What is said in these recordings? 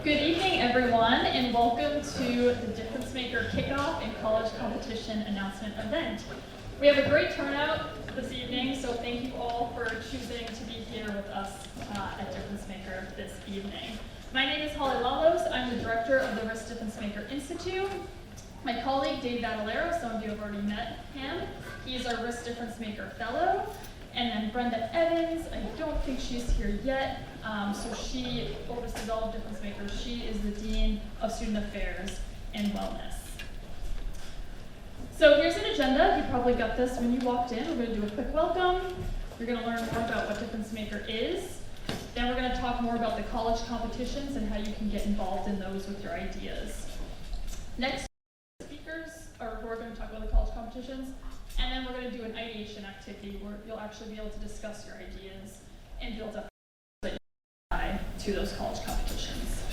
Good evening, everyone, and welcome to the DifferenceMaker Kickoff and College Competition Announcement event. We have a great turnout this evening, so thank you all for choosing to be here with us at DifferenceMaker this evening. My name is Holly Lalos. I'm the director of the DifferenceMaker Institute. My colleague, Dave Badalero, some of you have already met him. He's our DifferenceMaker Fellow. And then Brenda Evans, I don't think she's here yet, so she oversees all of DifferenceMaker. She is the Dean of Student Affairs and Wellness. So here's an agenda. You probably got this when you walked in. We're going to do a quick welcome. You're going to learn more about what DifferenceMaker is. Then we're going to talk more about the college competitions and how you can get involved in those with your ideas. Next, speakers are who are going to talk about the college competitions. And then we're going to do an ideation activity where you'll actually be able to discuss your ideas and build up that you apply to those college competitions.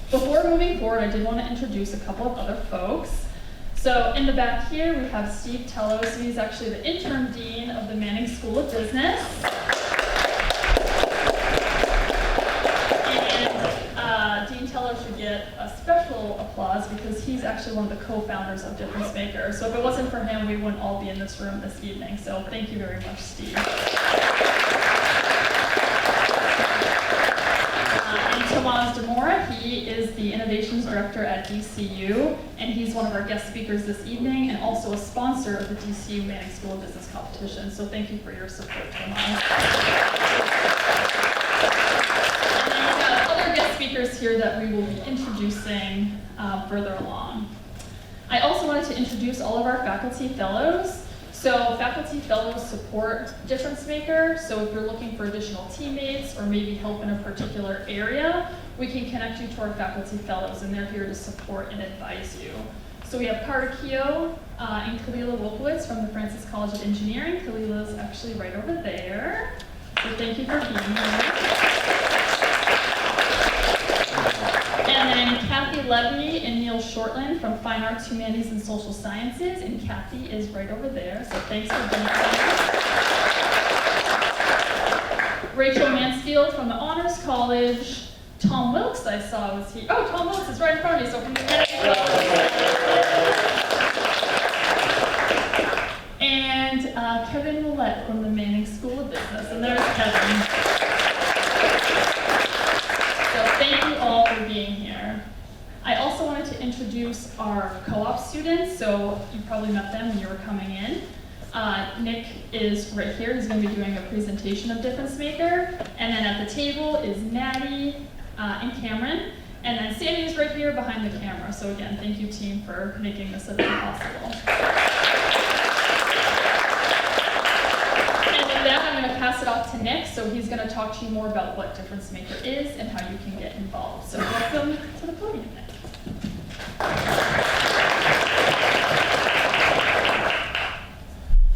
Before moving forward, I did want to introduce a couple of other folks. So in the back here, we have Steve Tellos. He's actually the interim dean of the Manning School of Business. And Dean Tellos should get a special applause because he's actually one of the co-founders of DifferenceMaker. So if it wasn't for him, we wouldn't all be in this room this evening. So thank you very much, Steve. And Tomas Demora, he is the Innovations Director at DCU, and he's one of our guest speakers this evening and also a sponsor of the DCU Manning School of Business competition. So thank you for your support, Tomas. Speakers here that we will be introducing further along. I also wanted to introduce all of our faculty fellows. So faculty fellows support DifferenceMaker. So if you're looking for additional teammates or maybe help in a particular area, we can connect you to our faculty fellows, and they're here to support and advise you. So we have Carter Keogh and Kalila Wolkowitz from the Francis College of Engineering. Kalila is actually right over there. So thank you for being here. And then Kathy Levy and Neil Shortland from Fine Arts, Humanities, and Social Sciences. And Kathy is right over there, so thanks for being here. Rachel Mansfield from the Honors College. Tom Wilkes, I saw, was here. Oh, Tom Wilkes is right in front of me, so from the And Kevin Millette from the Manning School of Business. And there's Kevin. Thank you all for being here. I also wanted to introduce our co-op students. So you probably met them when you were coming in. Nick is right here. He's going to be doing a presentation of DifferenceMaker. And then at the table is Maddie and Cameron. And then Sandy is right here behind the camera. So again, thank you team for making this event possible. I'm going to pass it off to Nick, so he's going to talk to you more about what DifferenceMaker is and how you can get involved. So welcome to the podium, Nick.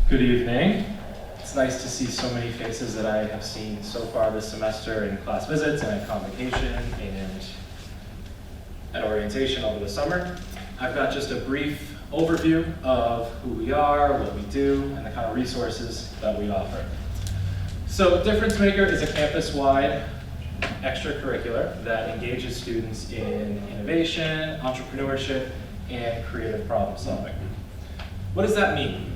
Good evening. It's nice to see so many faces that I have seen so far this semester in class visits and at convocation and at orientation over the summer. I've got just a brief overview of who we are, what we do, and the kind of resources that we offer. So DifferenceMaker is a campus-wide extracurricular that engages students in innovation, entrepreneurship, and creative problem solving. What does that mean?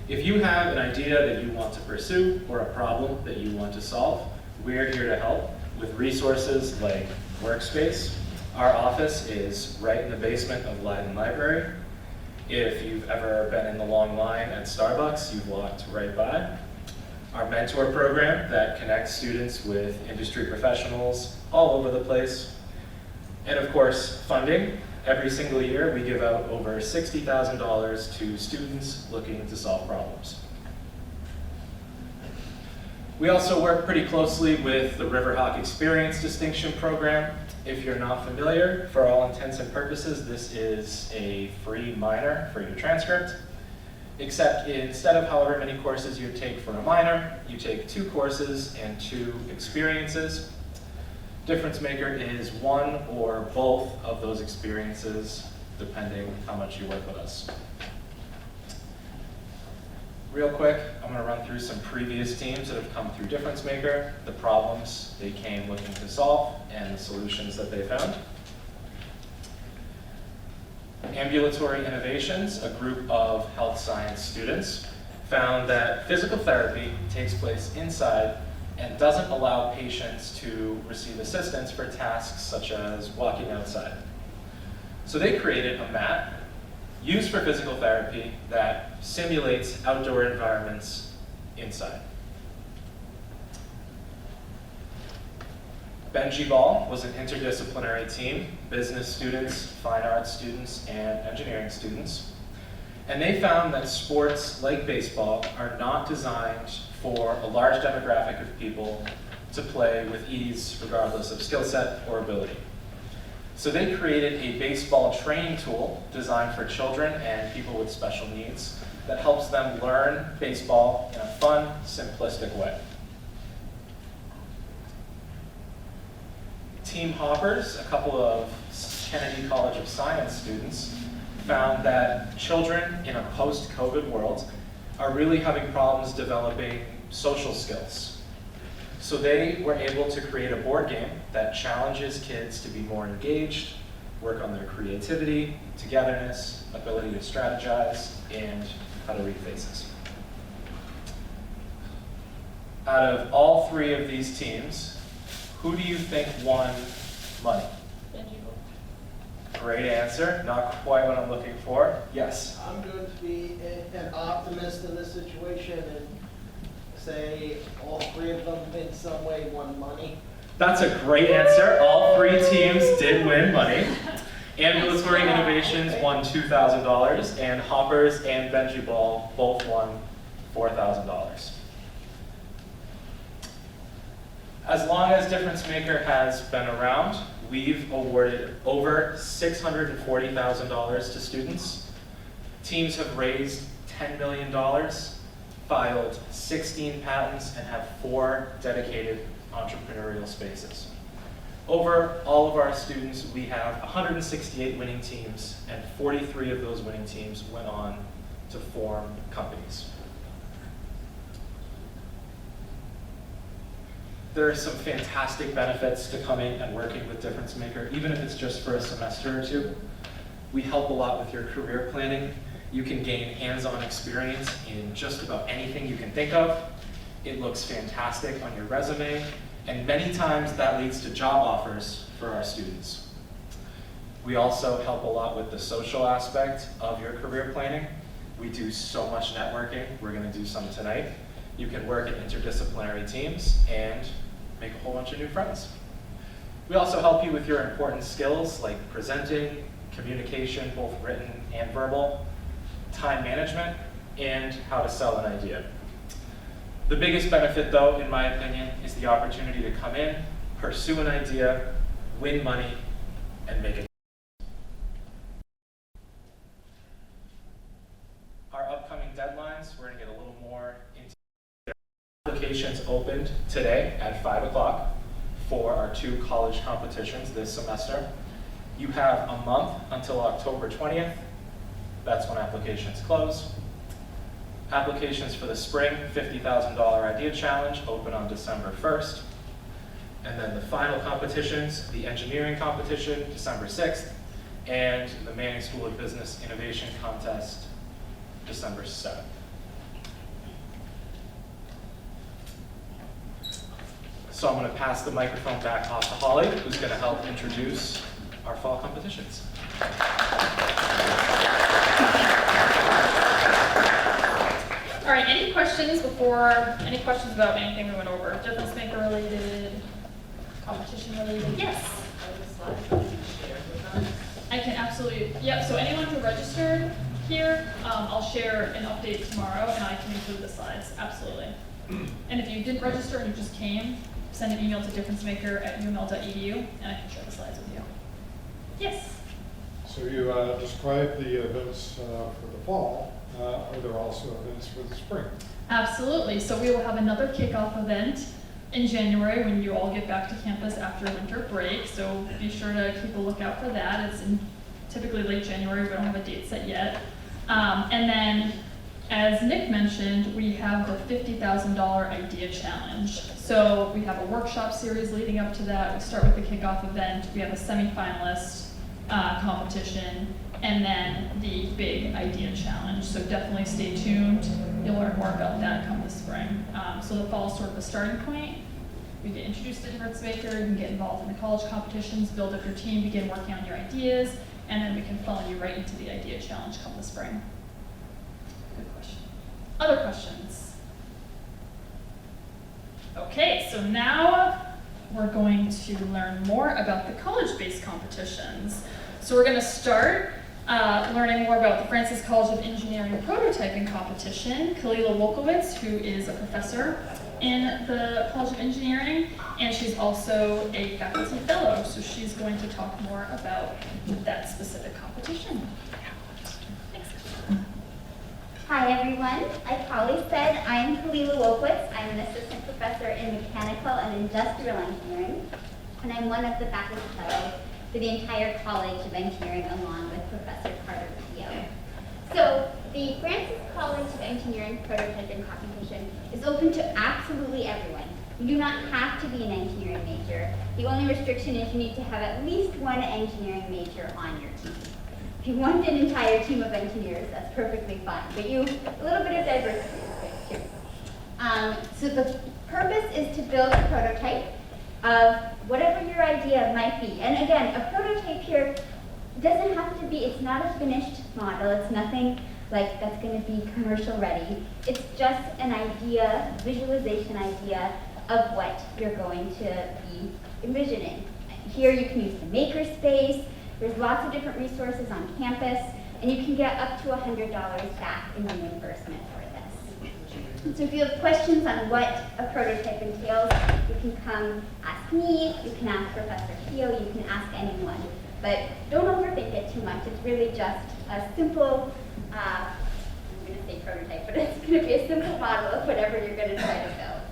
If you have an idea that you want to pursue or a problem that you want to solve, we're here to help with resources like Workspace. Our office is right in the basement of Leiden Library. If you've ever been in the long line at Starbucks, you've walked right by. Our mentor program that connects students with industry professionals all over the place. And of course, funding. Every single year, we give out over $60,000 to students looking to solve problems. We also work pretty closely with the Riverhawk Experience Distinction Program. If you're not familiar, for all intents and purposes, this is a free minor for your transcript. Except instead of however many courses you take for a minor, you take 2 courses and 2 experiences. DifferenceMaker is one or both of those experiences, depending how much you work with us. real quick, I'm going to run through some previous teams that have come through DifferenceMaker, the problems they came looking to solve, and the solutions that they found. Ambulatory Innovations, a group of health science students, found that physical therapy takes place inside and doesn't allow patients to receive assistance for tasks such as walking outside. So they created a mat used for physical therapy that simulates outdoor environments inside. Benji Ball was an interdisciplinary team, business students, fine arts students, and engineering students. And they found that sports like baseball are not designed for a large demographic of people to play with ease regardless of skill set or ability. So they created a baseball training tool designed for children and people with special needs that helps them learn baseball in a fun, simplistic way. Team Hoppers, a couple of Kennedy College of Science students, found that children in a post-COVID world are really having problems developing social skills. So they were able to create a board game that challenges kids to be more engaged, work on their creativity, togetherness, ability to strategize, and how to read faces. Out of all three of these teams, who do you think won money? Benji Ball. Great answer. Not quite what I'm looking for. Yes. I'm going to be an optimist in this situation and say all three of them in some way won money. That's a great answer. All three teams did win money. Ambulatory Innovations won $2,000, and Hoppers and Benji Ball both won $4,000. As long as DifferenceMaker has been around, we've awarded over $640,000 to students. Teams have raised $10 million, filed 16 patents, and have 4 dedicated entrepreneurial spaces. Over all of our students, we have 168 winning teams, and 43 of those winning teams went on to form companies. There are some fantastic benefits to coming and working with DifferenceMaker, even if it's just for a semester or two. We help a lot with your career planning. You can gain hands-on experience in just about anything you can think of. It looks fantastic on your resume, and many times that leads to job offers for our students. We also help a lot with the social aspect of your career planning. We do so much networking. We're going to do some tonight. You can work in interdisciplinary teams and make a whole bunch of new friends. We also help you with your important skills like presenting, communication, both written and verbal, time management, and how to sell an idea. The biggest benefit, though, in my opinion, is the opportunity to come in, pursue an idea, win money, and make it. Our upcoming deadlines, we're going to get a little more into. Applications opened today at 5 o'clock for our 2 college competitions this semester. You have a month until October 20th. That's when applications close. Applications for the spring $50,000 idea challenge open on December 1st. And then the final competitions, the engineering competition, December 6th, and the Manning School of Business Innovation Contest, December 7th. So I'm going to pass the microphone back off to Holly, who's going to help introduce our fall competitions. All right, any questions about anything we went over? DifferenceMaker related, competition related? Yes. I can absolutely, yep, so anyone who registered here, I'll share an update tomorrow and I can include the slides, absolutely. And if you didn't register and you just came, send an email to differencemaker@uml.edu and I can share the slides with you. Yes? So you described the events for the fall. Are there also events for the spring? Absolutely. So we will have another kickoff event in January when you all get back to campus after winter break. So be sure to keep a lookout for that. It's in typically late January. We don't have a date set yet. And then as Nick mentioned, we have the $50,000 idea challenge. So we have a workshop series leading up to that. We start with the kickoff event. We have a semifinalist competition, and then the big idea challenge. So definitely stay tuned. You'll learn more about that come this spring. So the fall is sort of the starting point. We get introduced to DifferenceMaker, you can get involved in the college competitions, build up your team, begin working on your ideas, and then we can funnel you right into the idea challenge come the spring. Good question. Other questions? Okay, so now we're going to learn more about the college-based competitions. So we're going to start learning more about the Francis College of Engineering prototyping competition. Kalila Wolkowitz, who is a professor in the College of Engineering, and she's also a faculty fellow, so she's going to talk more about that specific competition. Thanks. Hi everyone, like Polly said, I'm Kalila Wolkowitz. I'm an assistant professor in mechanical and industrial engineering, and I'm one of the faculty fellows for the entire College of Engineering along with Professor Carter Keogh. So the Francis College of Engineering prototyping competition is open to absolutely everyone. You do not have to be an engineering major. The only restriction is you need to have at least one engineering major on your team. If you want an entire team of engineers, that's perfectly fine, but a little bit of diversity is good too. So the purpose is to build a prototype of whatever your idea might be. And again, a prototype here doesn't have to be, it's not a finished model, it's nothing like that's going to be commercial ready. It's just an idea, visualization idea of what you're going to be envisioning. Here you can use the makerspace, there's lots of different resources on campus, and you can get up to $100 back in reimbursement for this. So if you have questions on what a prototype entails, you can come ask me, you can ask Professor Keogh, you can ask anyone. But don't overthink it too much. It's really just a simple, I'm going to say prototype, but it's going to be a simple model of whatever you're going to try to build.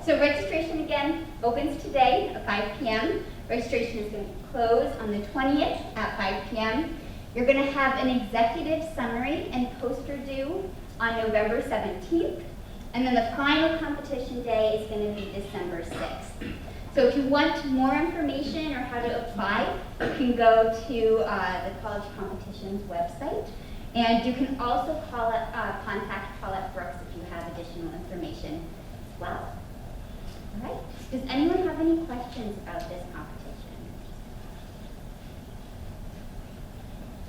So registration again opens today at 5 p.m. Registration is going to close on the 20th at 5 p.m. You're going to have an executive summary and poster due on November 17th. And then the final competition day is going to be December 6th. So if you want more information or how to apply, you can go to the college competitions website. And you can also contact Paulette Brooks if you have additional information as well. All right. Does anyone have any questions about this competition?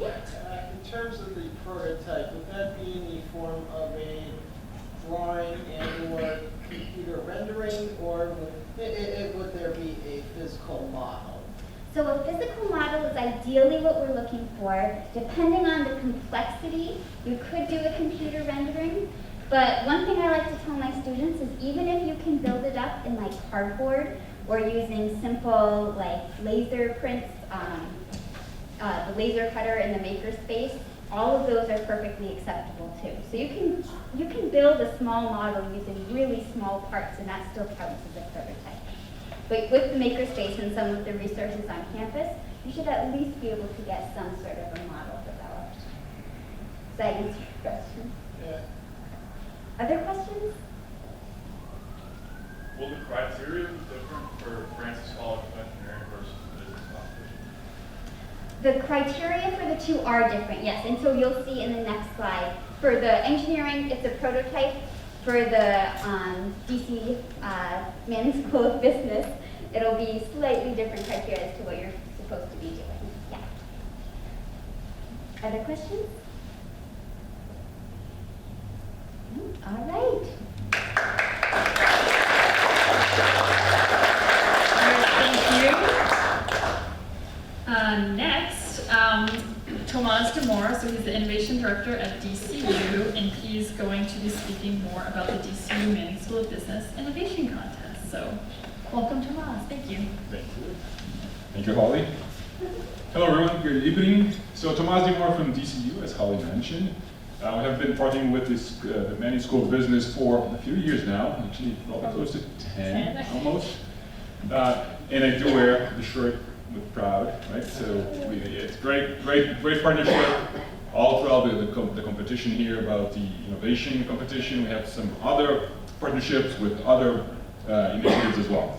In terms of the prototype, would that be in the form of a drawing and or computer rendering, or would there be a physical model? So a physical model is ideally what we're looking for. Depending on the complexity, you could do a computer rendering. But one thing I like to tell my students is even if you can build it up in like cardboard or using simple like laser prints, the laser cutter in the makerspace, all of those are perfectly acceptable too. So you can build a small model using really small parts, and that still counts as a prototype. But with the makerspace and some of the resources on campus, you should at least be able to get some sort of a model developed. Does that answer your question? Yeah. Other questions? Will the criteria be different for Francis College of Engineering versus the business competition? The criteria for the two are different, yes. And so you'll see in the next slide. For the engineering, it's a prototype. For the DC Manning School of Business, it'll be slightly different criteria as to what you're supposed to be doing. Yeah. Other questions? All right. Thank you. Next, Tomas Demore, so he's the Innovation Director at DCU, and he's going to be speaking more about the DCU Manning School of Business Innovation Contest. So, welcome Tomas, thank you. Thank you. Thank you, Holly. Hello everyone, good evening. So Tomas Demore from DCU, as Holly mentioned. We have been partnering with the Manning School of Business for a few years now, actually probably close to 10 almost. And I do wear the shirt with proud, right? So it's great partnership. all throughout the competition here about the innovation competition. We have some other partnerships with other initiatives as well.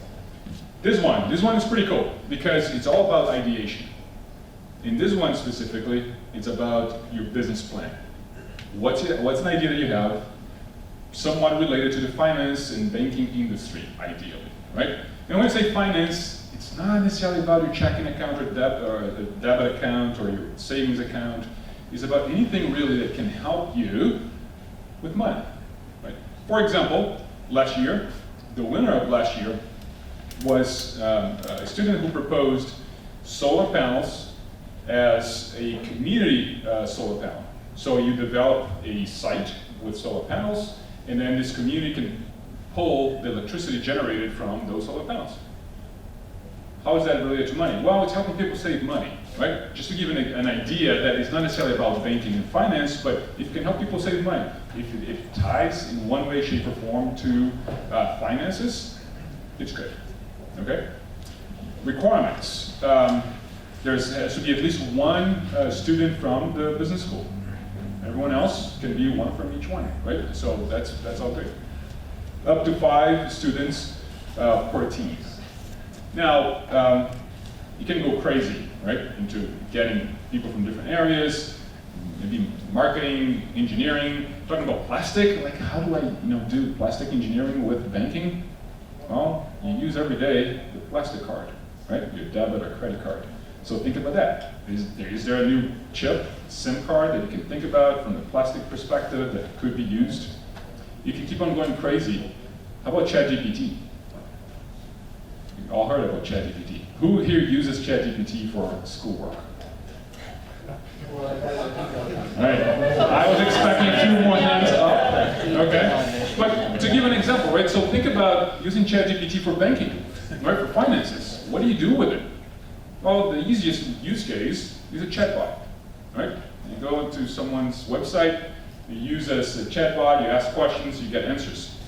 This one is pretty cool because it's all about ideation. In this one specifically, it's about your business plan. What's an idea that you have, somewhat related to the finance and banking industry, ideally, right? And when I say finance, it's not necessarily about your checking account or debit account or your savings account. It's about anything really that can help you with money, right? For example, last year, the winner of last year was a student who proposed solar panels as a community solar panel. So you develop a site with solar panels, and then this community can pull the electricity generated from those solar panels. How is that related to money? Well, it's helping people save money, right? Just to give an idea that it's not necessarily about banking and finance, but if it can help people save money, if it ties in one way, shape, or form to finances, it's good, okay? Requirements. There should be at least one student from the business school. Everyone else can be one from each one, right? So that's all good. Up to 5 students per team. Now, you can go crazy, right, into getting people from different areas, maybe marketing, engineering. Talking about plastic, like how do I do plastic engineering with banking? Well, you use every day the plastic card, right? Your debit or credit card. So think about that. Is there a new chip, SIM card that you can think about from the plastic perspective that could be used? You can keep on going crazy. How about ChatGPT? You've all heard about ChatGPT. Who here uses ChatGPT for schoolwork? All right. I was expecting a few more hands up. Okay. But to give an example, right? So think about using ChatGPT for banking, right? For finances. What do you do with it? Well, the easiest use case is a chatbot, right? You go to someone's website, you use it as a chatbot, you ask questions, you get answers.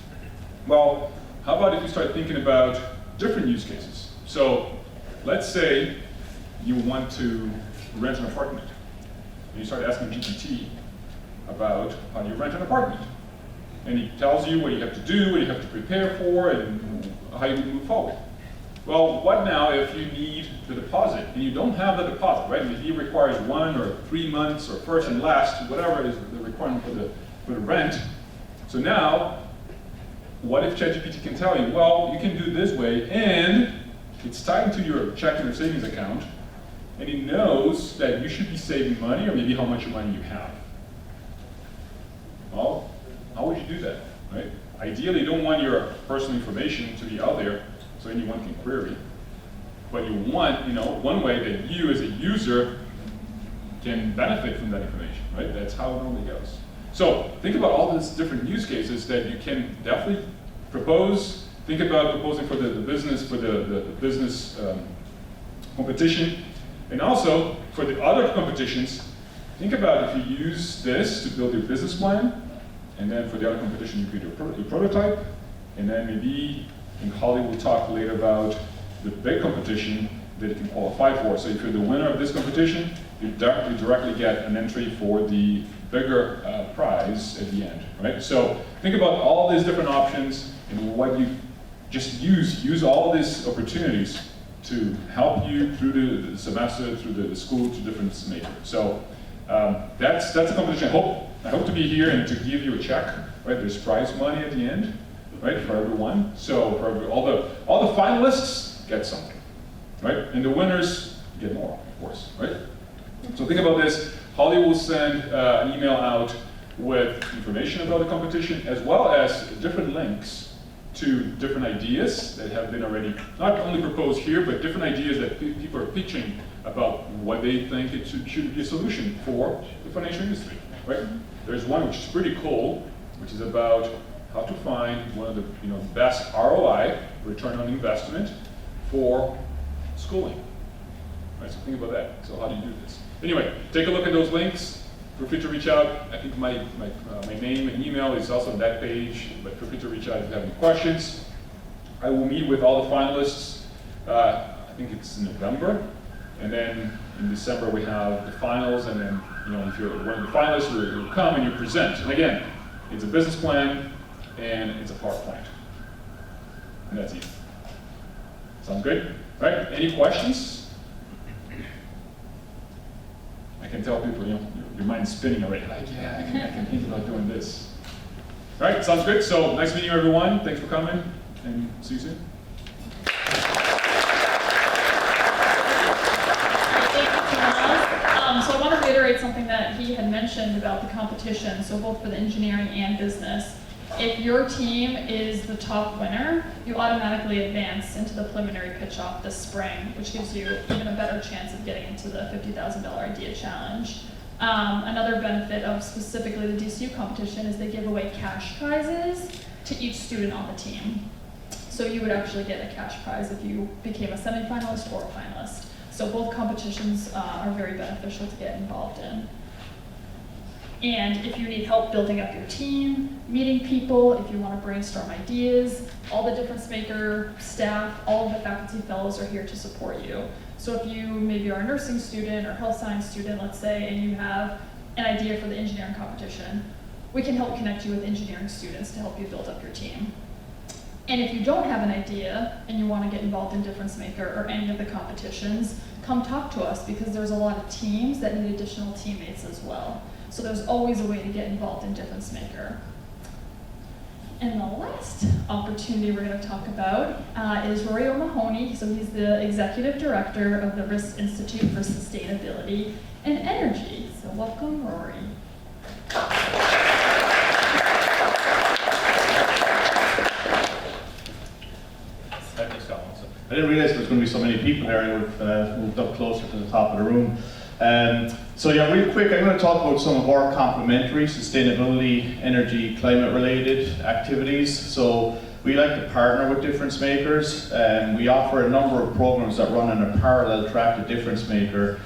Well, how about if you start thinking about different use cases? So let's say you want to rent an apartment. And you start asking GPT about how do you rent an apartment. And he tells you what you have to do, what you have to prepare for, and how you move forward. Well, what now if you need the deposit and you don't have the deposit, right? Maybe it requires 1 or 3 months or first and last, whatever is the requirement for the rent. So now, what if ChatGPT can tell you, well, you can do this way, and it's tied to your checking or savings account, and it knows that you should be saving money or maybe how much money you have. Well, how would you do that, right? Ideally, you don't want your personal information to be out there so anyone can query. But you want, one way that you as a user can benefit from that information, right? That's how it normally goes. So think about all these different use cases that you can definitely propose. Think about proposing for the business, for the business competition. And also, for the other competitions, think about if you use this to build your business plan, and then for the other competition, you create your prototype, and then maybe in Holly will talk later about the big competition that you can qualify for. So if you're the winner of this competition, you directly get an entry for the bigger prize at the end, right? So think about all these different options and what you just use all these opportunities to help you through the semester, through the school, to DifferenceMaker. So that's a competition. I hope to be here and to give you a check, right? There's prize money at the end, right, for everyone. So for all the finalists get something, right? And the winners get more, of course, right? So think about this. Holly will send an email out with information about the competition, as well as different links to different ideas that have been already not only proposed here, but different ideas that people are pitching about what they think it should be a solution for the financial industry, right? There's one which is pretty cool, which is about how to find one of the best ROI, return on investment, for schooling. Right, so think about that. So how do you do this? Anyway, take a look at those links. Feel free to reach out. I think my name and email is also on that page, but feel free to reach out if you have any questions. I will meet with all the finalists, I think it's in November, and then in December we have the finals, and then if you're one of the finalists, you'll come and you present. And again, it's a business plan and it's a PowerPoint. And that's it. Sounds good? All right, any questions? I can tell people, your mind's spinning already. Like, yeah, I can think about doing this. All right, sounds good. So nice meeting you, everyone. Thanks for coming, and see you soon. So I want to reiterate something that he had mentioned about the competition, so both for the engineering and business. If your team is the top winner, you automatically advance into the preliminary pitch-off this spring, which gives you even a better chance of getting into the $50,000 idea challenge. Another benefit of specifically the DCU competition is they give away cash prizes to each student on the team. So you would actually get a cash prize if you became a semifinalist or a finalist. So both competitions are very beneficial to get involved in. And if you need help building up your team, meeting people, if you want to brainstorm ideas, all the DifferenceMaker staff, all of the faculty fellows are here to support you. So if you maybe are a nursing student or health science student, let's say, and you have an idea for the engineering competition, we can help connect you with engineering students to help you build up your team. And if you don't have an idea and you want to get involved in DifferenceMaker or any of the competitions, come talk to us, because there's a lot of teams that need additional teammates as well. So there's always a way to get involved in DifferenceMaker. And the last opportunity we're going to talk about is Rory O'Mahony. So he's the Executive Director of the RIST Institute for Sustainability and Energy. So welcome, Rory. I didn't realize there was going to be so many people here. I would have moved up closer to the top of the room. So yeah, real quick, I'm going to talk about some of our complementary sustainability, energy, climate related activities. So we like to partner with DifferenceMakers. We offer a number of programs that run on a parallel track to DifferenceMaker.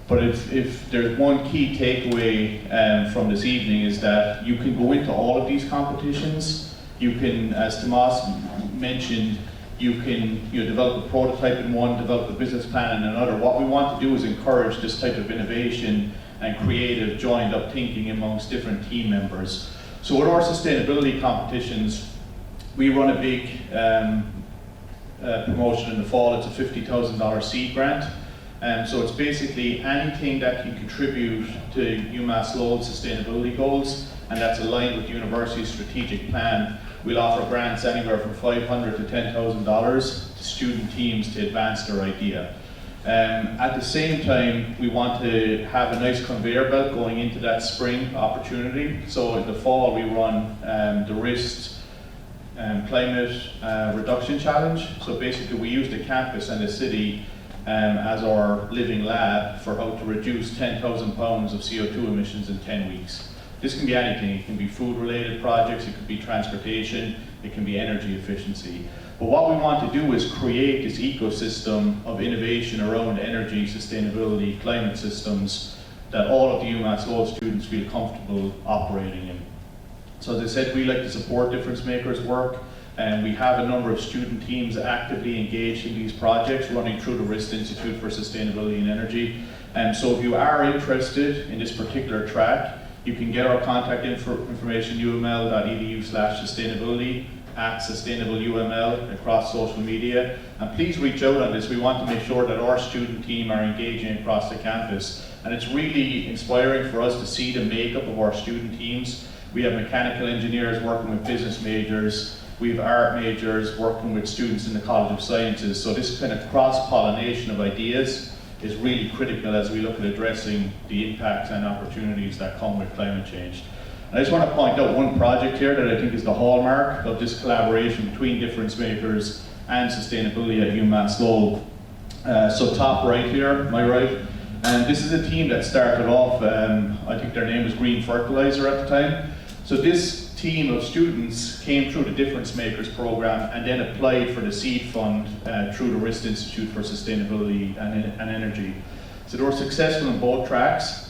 But if there's one key takeaway from this evening, is that you can go into all of these competitions. You can, as Tomas mentioned, you can develop a prototype in one, develop a business plan in another. What we want to do is encourage this type of innovation and creative joined up thinking amongst different team members. So with our sustainability competitions, we run a big promotion in the fall. It's a $50,000 seed grant. So it's basically anything that can contribute to UMass Lowell's sustainability goals, and that's aligned with the university's strategic plan. We'll offer grants anywhere from $500 to $10,000 to student teams to advance their idea. At the same time, we want to have a nice conveyor belt going into that spring opportunity. So in the fall, we run the RIST Climate Reduction Challenge. So basically, we use the campus and the city as our living lab for how to reduce 10,000 pounds of CO2 emissions in 10 weeks. This can be anything. It can be food-related projects, it could be transportation, it can be energy efficiency. But what we want to do is create this ecosystem of innovation around energy, sustainability, climate systems that all of the UMass Lowell students feel comfortable operating in. So as I said, we like to support DifferenceMakers' work, and we have a number of student teams actively engaged in these projects running through the RIST Institute for Sustainability and Energy. So if you are interested in this particular track, you can get our contact information, uml.edu/sustainability, @sustainableuml across social media. And please reach out on this. We want to make sure that our student team are engaging across the campus. And it's really inspiring for us to see the makeup of our student teams. We have mechanical engineers working with business majors. We have art majors working with students in the College of Sciences. So this kind of cross-pollination of ideas is really critical as we look at addressing the impacts and opportunities that come with climate change. And I just want to point out one project here that I think is the hallmark of this collaboration between DifferenceMakers and sustainability at UMass Lowell. So top right here, my right, and this is a team that started off, I think their name was Green Fertilizer at the time. So this team of students came through the DifferenceMakers program and then applied for the seed fund through the RIST Institute for Sustainability and Energy. So they were successful in both tracks.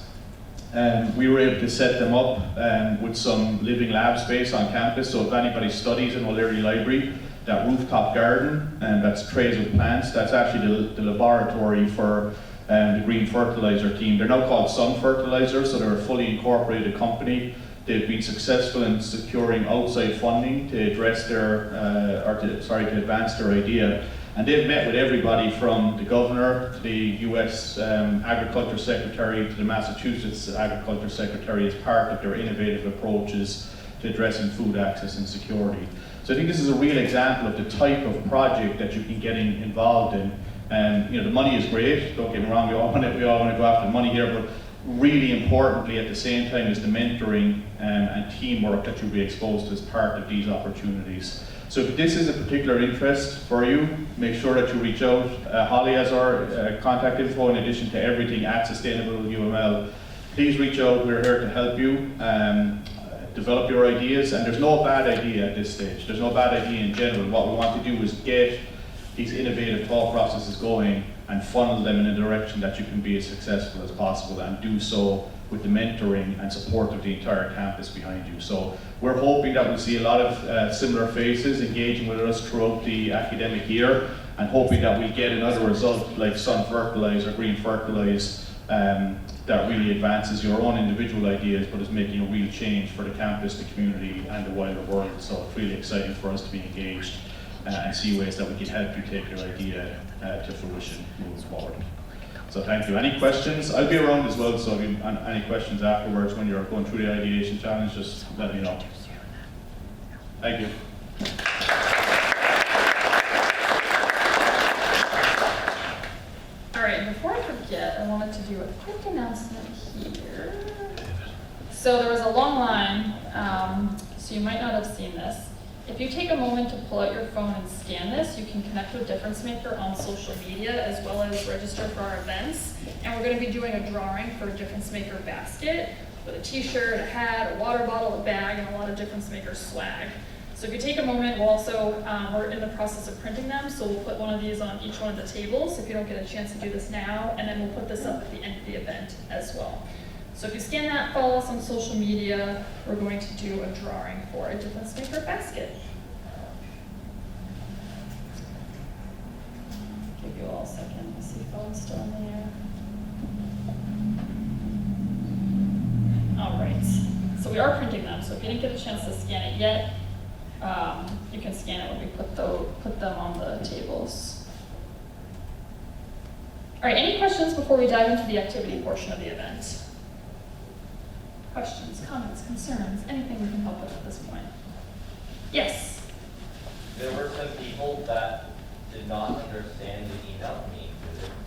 We were able to set them up with some living lab space on campus. So if anybody studies in O'Leary Library, that rooftop garden, and that's trays of plants, that's actually the laboratory for the green fertilizer team. They're now called Sun Fertilizer, so they're a fully incorporated company. They've been successful in securing outside funding to address their, to advance their idea. And they've met with everybody from the governor to the US Agriculture Secretary to the Massachusetts Agriculture Secretary as part of their innovative approaches to addressing food access and security. So I think this is a real example of the type of project that you can get involved in. And the money is great, don't get me wrong, we all want to go after the money here, but really importantly at the same time is the mentoring and teamwork that you'll be exposed to as part of these opportunities. So if this is a particular interest for you, make sure that you reach out. Holly has our contact info in addition to everything at Sustainable UML. Please reach out, we're here to help you develop your ideas, and there's no bad idea at this stage. There's no bad idea in general. What we want to do is get these innovative thought processes going and funnel them in a direction that you can be as successful as possible, and do so with the mentoring and support of the entire campus behind you. So we're hoping that we'll see a lot of similar faces engaging with us throughout the academic year, and hoping that we get another result like Sun Fertilize or Green Fertilize that really advances your own individual ideas, but is making a real change for the campus, the community, and the wider world. So it's really exciting for us to be engaged and see ways that we can help you take your idea to fruition moving forward. So thank you. Any questions? I'll be around as well, so if you have any questions afterwards when you're going through the ideation challenge, just let me know. Thank you. All right, before I forget, I wanted to do a quick announcement here. So there was a long line, so you might not have seen this. If you take a moment to pull out your phone and scan this, you can connect with DifferenceMaker on social media as well as register for our events. And we're going to be doing a drawing for a DifferenceMaker basket with a t-shirt, a hat, a water bottle, a bag, and a lot of DifferenceMaker swag. So if you take a moment, we'll also, we're in the process of printing them, so we'll put one of these on each one of the tables if you don't get a chance to do this now, and then we'll put this up at the end of the event as well. So if you scan that, follow us on social media, we're going to do a drawing for a DifferenceMaker basket. Give you all a second to see if phone's still in the air. All right, so we are printing them, so if you didn't get a chance to scan it yet, you can scan it when we put them on the tables. All right, any questions before we dive into the activity portion of the event? Questions, comments, concerns, anything we can help with at this point? Yes? There were some people that did not understand the email me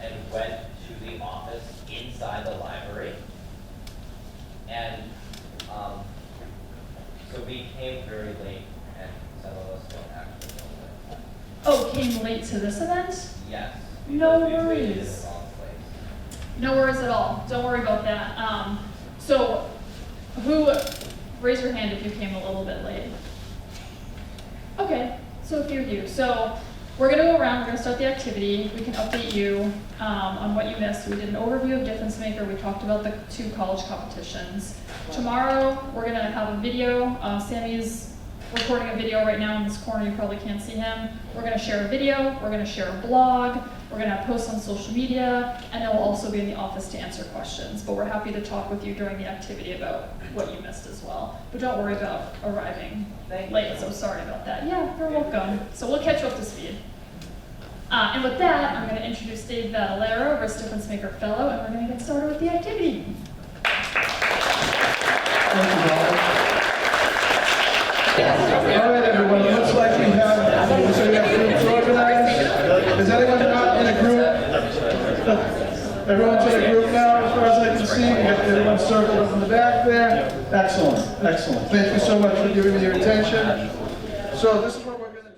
and went to the office inside the library. And so we came very late, and some of us don't actually know that. Oh, came late to this event? Yes. No because we waited in worries. the wrong place. No worries at all. Don't worry about that. So, raise your hand if you came a little bit late. Okay, so a few of you. So we're going to go around, we're going to start the activity. We can update you on what you missed. We did an overview of DifferenceMaker. We talked about the 2 college competitions. Tomorrow, we're going to have a video. Sammy's recording a video right now in this corner. You probably can't see him. We're going to share a video. We're going to share a blog. We're going to have posts on social media. And then we'll also be in the office to answer questions. But we're happy to talk with you during the activity about what you missed as well. But don't worry about arriving late, so sorry about that. Yeah, you're welcome. So we'll catch you up to speed. And with that, I'm going to introduce Dave Vadalero, our DifferenceMaker Fellow, and we're going to get started with the activity. Thank you, Molly. All right, everyone, it looks like we have groups organized. Is anyone not in a group? Everyone's in a group now, as far as I can see. We got everyone circled up in the back there. Excellent, excellent. Thank you so much for giving me your attention. So this is what we're going to do.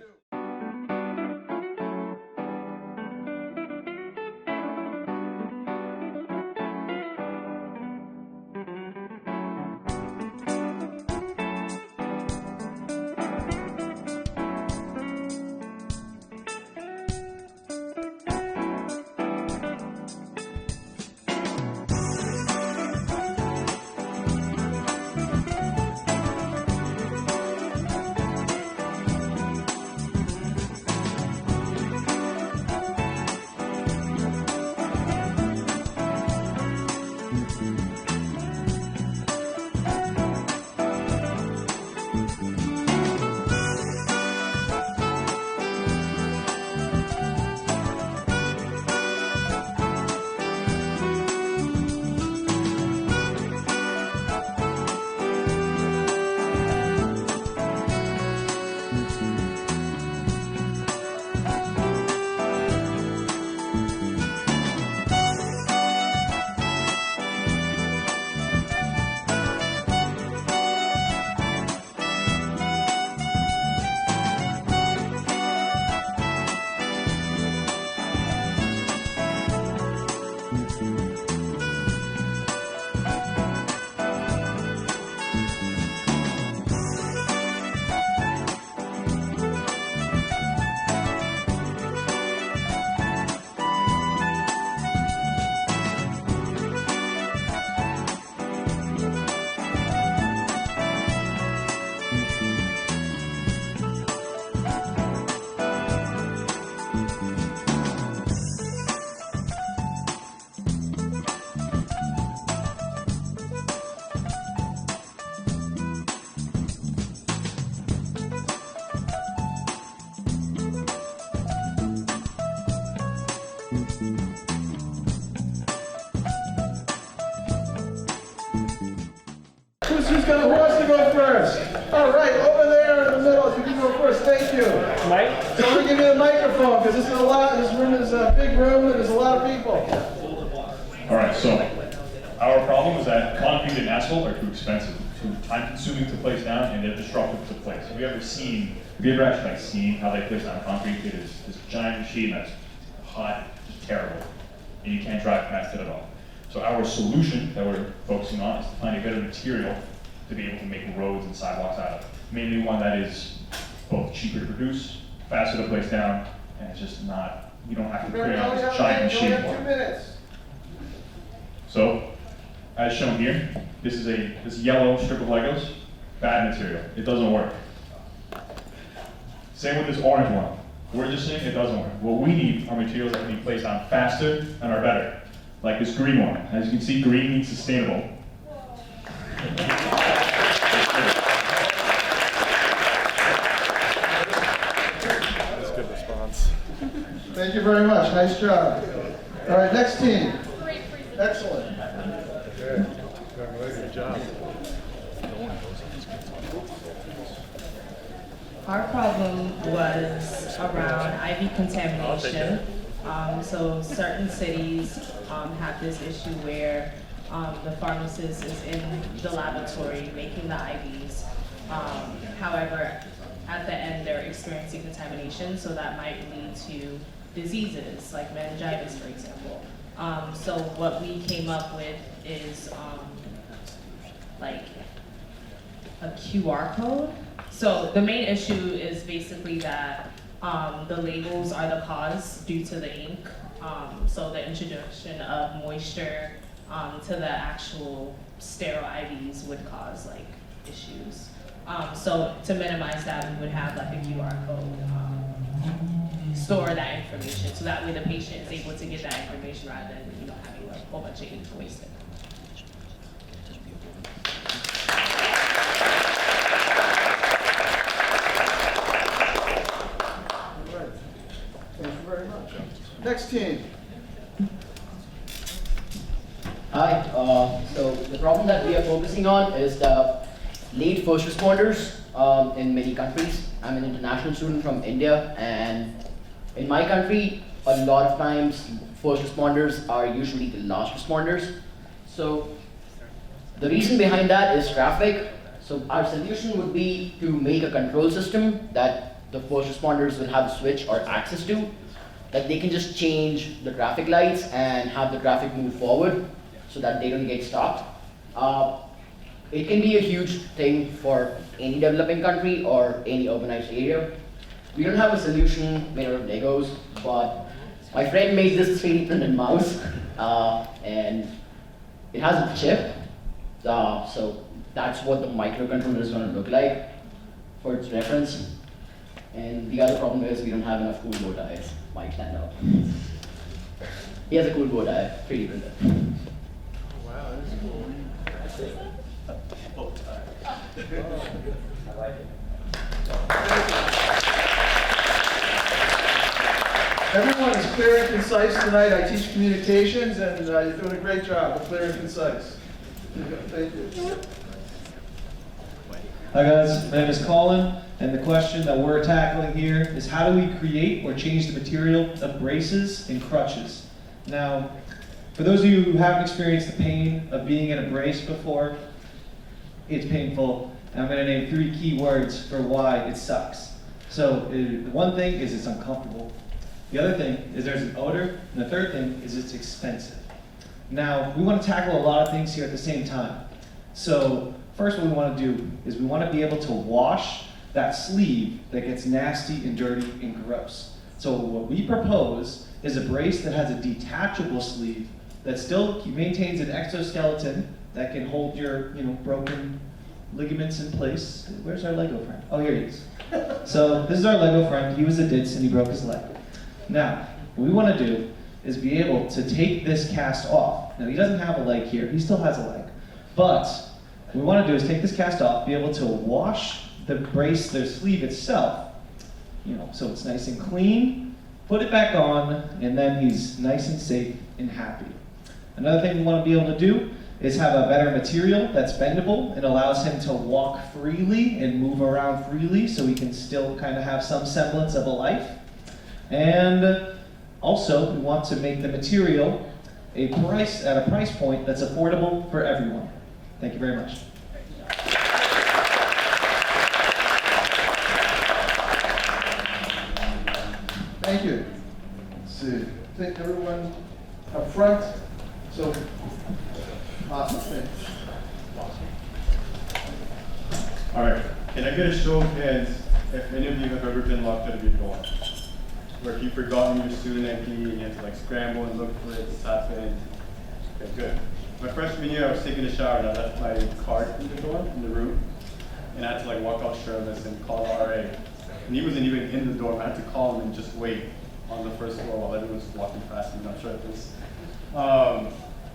who wants to go first? All right, over there in the middle, you can go first, thank you. Mike? So I'm gonna give you the microphone, because this is a lot, this room is a big room, and there's a lot of people. All right, so our problem is that concrete and asphalt are too expensive, too time-consuming to place down, and they're disruptive to place. Have you ever actually seen how they place down concrete? It is this giant machine that's hot, just terrible, and you can't drive past it at all. So our solution that we're focusing on is to find a better material to be able to make roads and sidewalks out of. Mainly one that is both cheaper to produce, faster to place down, and it's just not, you don't have to create all this giant machine for it. 2 minutes. So, as shown here, this is this yellow strip of Legos, bad material. It doesn't work. Same with this orange one. We're just saying it doesn't work. What we need are materials that can be placed down faster and are better. Like this green one. As you can see, green means sustainable. That's a good response. Thank you very much, nice job. All right, next team. Great presentation. Excellent. Good. Good job. Our problem was around IV contamination. So certain cities have this issue where the pharmacist is in the laboratory making the IVs. However, at the end they're experiencing contamination, so that might lead to diseases like meningitis, for example. So what we came up with is like a QR code. So the main issue is basically that the labels are the cause due to the ink. So the introduction of moisture to the actual sterile IVs would cause like issues. So to minimize that, we would have like a QR code, store that information, so that way the patient is able to get that information rather than having a whole bunch of ink wasted. Thank you very much. Next team. Hi, so the problem that we are focusing on is the late first responders in many countries. I'm an international student from India, and in my country, a lot of times first responders are usually the last responders. So the reason behind that is traffic. So our solution would be to make a control system that the first responders will have a switch or access to, that they can just change the traffic lights and have the traffic move forward so that they don't get stopped. It can be a huge thing for any developing country or any urbanized area. We don't have a solution made out of Legos, but my friend made this 3D printed mouse, and it has a chip. So that's what the microcontroller is going to look like for its reference. And the other problem is we don't have enough cool bow ties. Mike, stand up. He has a cool bow tie, 3D printed. Wow, that's cool. I like it. Everyone is clear and concise tonight. I teach communications, and you're doing a great job with clear and concise. Thank you. Hi guys, my name is Colin, and the question that we're tackling here is how do we create or change the material of braces and crutches? Now, for those of you who haven't experienced the pain of being in a brace before, it's painful, and I'm going to name 3 key words for why it sucks. So the one thing is it's uncomfortable. The other thing is there's an odor, and the third thing is it's expensive. Now, we want to tackle a lot of things here at the same time. So first what we want to do is we want to be able to wash that sleeve that gets nasty and dirty and gross. So what we propose is a brace that has a detachable sleeve that still maintains an exoskeleton that can hold your broken ligaments in place. Where's our Lego friend? Oh, here he is. So this is our Lego friend. He was a ditz and he broke his leg. Now, what we want to do is be able to take this cast off. Now, he doesn't have a leg here. He still has a leg. But what we want to do is take this cast off, be able to wash the brace, the sleeve itself, so it's nice and clean, put it back on, and then he's nice and safe and happy. Another thing we want to be able to do is have a better material that's bendable and allows him to walk freely and move around freely so he can still kind of have some semblance of a life. And also, we want to make the material at a price point that's affordable for everyone. Thank you very much. Thank you. Let's see, I think everyone up front, so, awesome, thanks. All right, can I get a show of hands if any of you have ever been locked out of your dorm? Where if you've forgotten your student ID and you have to like scramble and look for it to tap in. Okay, good. My freshman year, I was taking a shower and I left my card in the dorm, in the room. And I had to like walk out shirtless and call the RA. And he wasn't even in the dorm. I had to call him and just wait on the first floor while everyone was walking past me, not shirtless.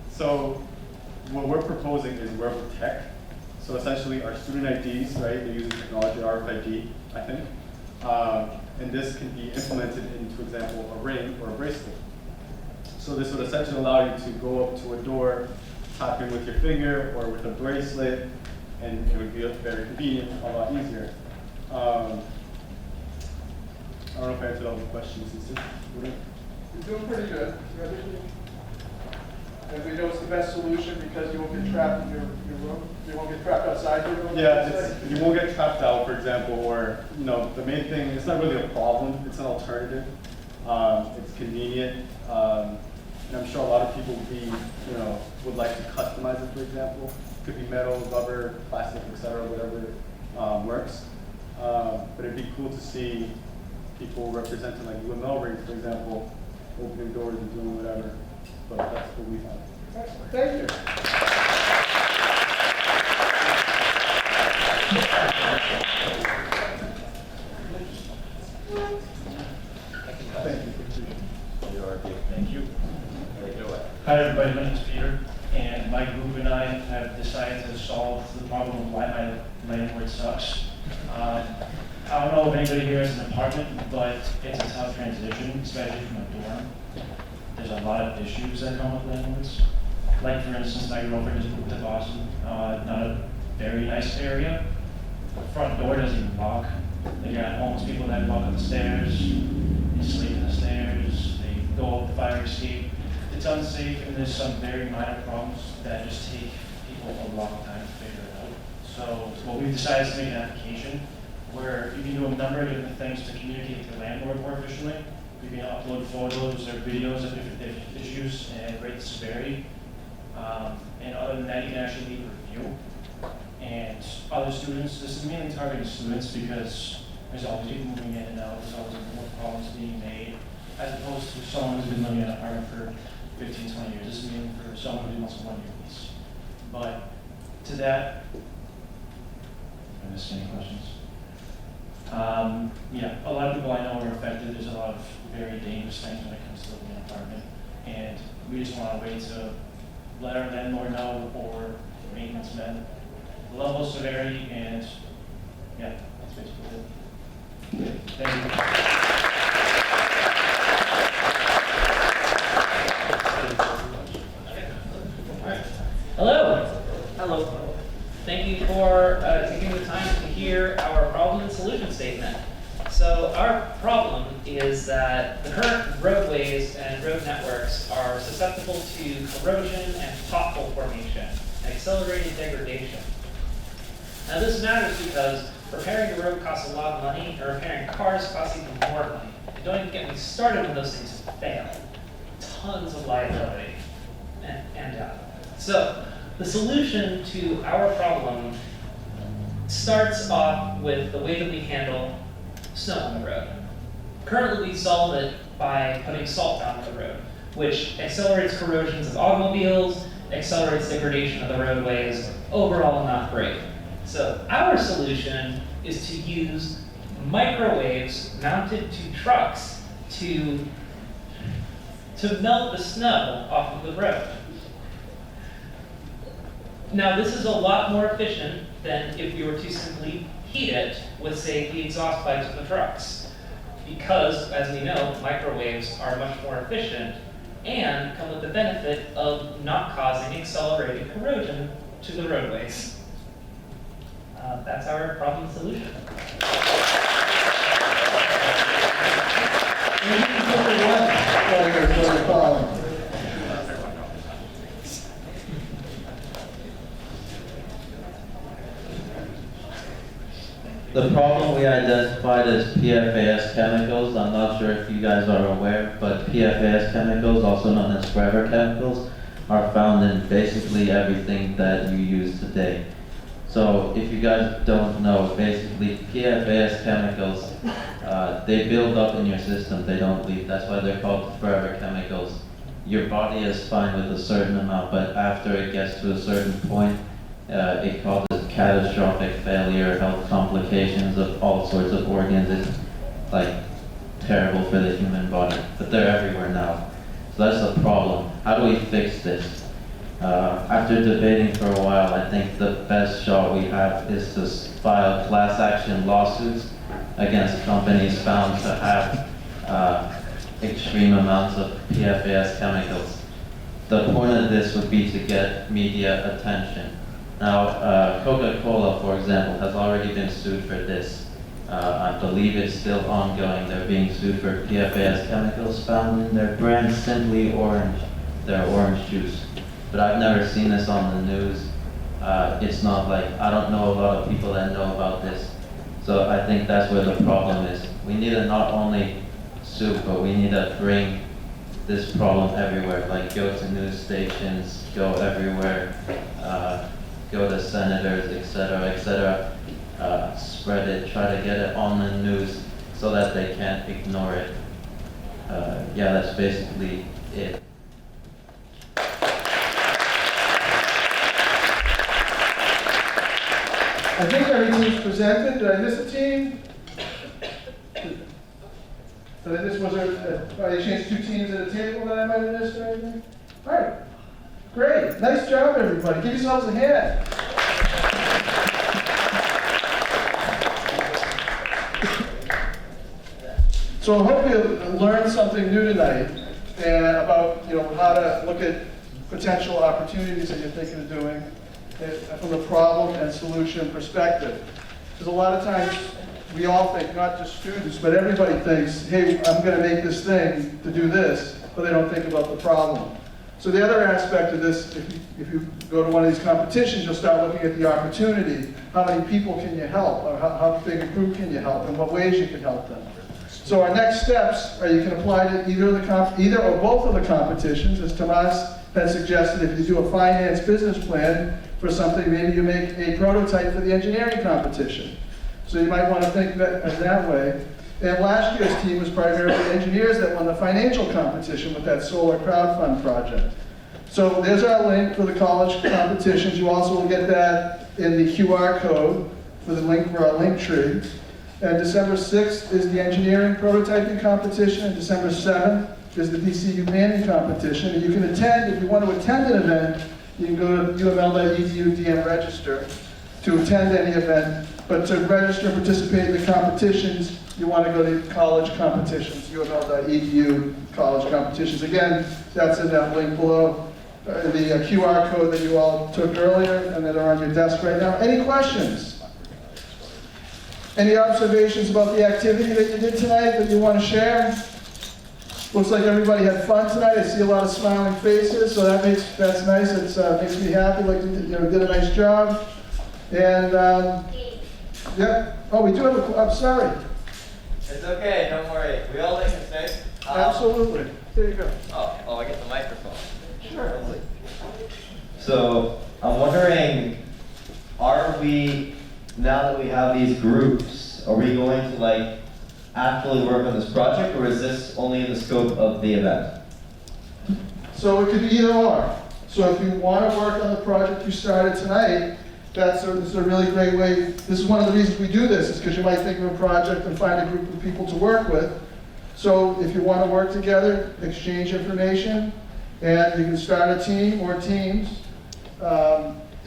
So what we're proposing is wearable tech. So essentially our student IDs, right, they're using technology, RFID, I think. And this can be implemented into, for example, a ring or a bracelet. So this would essentially allow you to go up to a door, tap in with your finger or with a bracelet, and it would be very convenient, a lot easier. I don't know if I answered all the questions. You're doing pretty good. And we know it's the best solution because you won't get trapped in your room. You won't get trapped outside your room. Yeah, you won't get trapped out, for example, or, you know, the main thing, it's not really a problem, it's an alternative. It's convenient, and I'm sure a lot of people would like to customize it, for example. It could be metal, rubber, plastic, etc., whatever works. But it'd be cool to see people representing like UML rings, for example, opening doors and doing whatever. But that's what we have. Thank you. Thank you. Hi everybody, my name is Peter, and my group and I have decided to solve the problem of why my landlord sucks. I don't know if anybody here has an apartment, but it's a tough transition, especially from a dorm. There's a lot of issues that come with landlords. Like for instance, my girlfriend just moved to Boston, not a very nice area. The front door doesn't even lock. They got homeless people that walk up the stairs, they sleep in the stairs, they go up the fire escape. It's unsafe, and there's some very minor problems that just take people a long time to figure it out. So what we've decided is to make an application where you can do a number of different things to communicate with your landlord more efficiently. You can upload photos or videos of different issues and rate the severity. And other than that, you can actually leave a review. And other students, this is mainly targeting students because there's always people moving in and out, there's always more problems being made, as opposed to someone who's been living in an apartment for 15, 20 years. This is mainly for someone who wants a 1-year lease. But to that, I missed any questions? Yeah, a lot of people I know are affected. There's a lot of very dangerous things when it comes to living in an apartment. And we just want a way to let our landlord know, or maintenance men, the level of severity, and yeah, that's basically it. Thank you. Hello. Hello. Thank you for taking the time to hear our problem and solution statement. So our problem is that the current roadways and road networks are susceptible to corrosion and pothole formation and accelerated degradation. Now this matters because repairing the road costs a lot of money, and repairing cars costs even more money. And don't even get me started when those things fail. Tons of liability and death. So the solution to our problem starts off with the way that we handle snow on the road. Currently, we solve it by putting salt down the road, which accelerates corrosions of automobiles, accelerates degradation of the roadways, overall not great. So our solution is to use microwaves mounted to trucks to melt the snow off of the road. Now, this is a lot more efficient than if you were to simply heat it with, say, the exhaust pipes of the trucks. Because, as we know, microwaves are much more efficient and come with the benefit of not causing accelerated corrosion to the roadways. That's our problem solution. The problem we identified is PFAS chemicals. I'm not sure if you guys are aware, but PFAS chemicals, also known as forever chemicals, are found in basically everything that you use today. So if you guys don't know, basically PFAS chemicals, they build up in your system, they don't leave. That's why they're called forever chemicals. Your body is fine with a certain amount, but after it gets to a certain point, it causes catastrophic failure, health complications of all sorts of organs. It's like terrible for the human body, but they're everywhere now. So that's the problem. How do we fix this? After debating for a while, I think the best shot we have is to file class action lawsuits against companies found to have extreme amounts of PFAS chemicals. The point of this would be to get media attention. Now, Coca-Cola, for example, has already been sued for this. I believe it's still ongoing. They're being sued for PFAS chemicals found in their brand Simply Orange, their orange juice. But I've never seen this on the news. It's not like, I don't know a lot of people that know about this. So I think that's where the problem is. We need to not only sue, but we need to bring this problem everywhere, like go to news stations, go everywhere, go to senators, etc., spread it, try to get it on the news so that they can't ignore it. Yeah, that's basically it. I think everything's presented. Did I miss a team? Did I miss, was there, by any chance, 2 teams at a table that I might have missed or anything? All right, great, nice job, everybody. Give yourselves a hand. So I hope you learned something new tonight and about how to look at potential opportunities that you're thinking of doing from a problem and solution perspective. Because a lot of times we all think, not just students, but everybody thinks, hey, I'm going to make this thing to do this, but they don't think about the problem. So the other aspect of this, if you go to one of these competitions, you'll start looking at the opportunity. How many people can you help? Or how big a group can you help? And what ways you can help them. So our next steps are you can apply to either or both of the competitions. As Tomas had suggested, if you do a finance business plan for something, maybe you make a prototype for the engineering competition. So you might want to think that way. And last year's team was primarily engineers that won the financial competition with that solar crowdfund project. So there's our link for the college competitions. You also will get that in the QR code for the link for our link tree. And December 6th is the engineering prototyping competition, and December 7th is the DCU manning competition. And you can attend, if you want to attend an event, you can go to uml.edu DM register to attend any event. But to register and participate in the competitions, you want to go to college competitions, uml.edu college competitions. Again, that's in that link below. The QR code that you all took earlier and that are on your desk right now. Any questions? Any observations about the activity that you did tonight that you want to share? Looks like everybody had fun tonight. I see a lot of smiling faces, so that's nice. It makes me happy. Like you did a nice job. And yeah. Oh, we do have a. I'm sorry. It's okay. Don't worry. We all make mistakes. Absolutely. There you go. Oh, I get the microphone. Sure. So I'm wondering, are we, now that we have these groups, are we going to actually work on this project, or is this only in the scope of the event? So it could be either or. So if you want to work on the project you started tonight, this is a really great way. This is one of the reasons we do this, is because you might think of a project and find a group of people to work with. So if you want to work together, exchange information, and you can start a team or teams.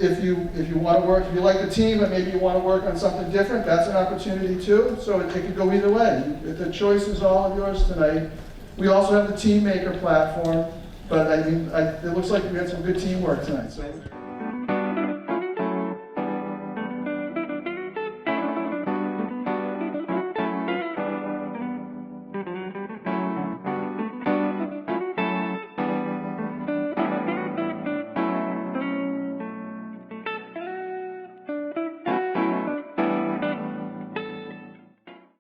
If you want to work, if you like the team, but maybe you want to work on something different, that's an opportunity too. So it could go either way. The choice is all of yours tonight. We also have the TeamMaker platform. But I mean, it looks like we had some good teamwork tonight, so.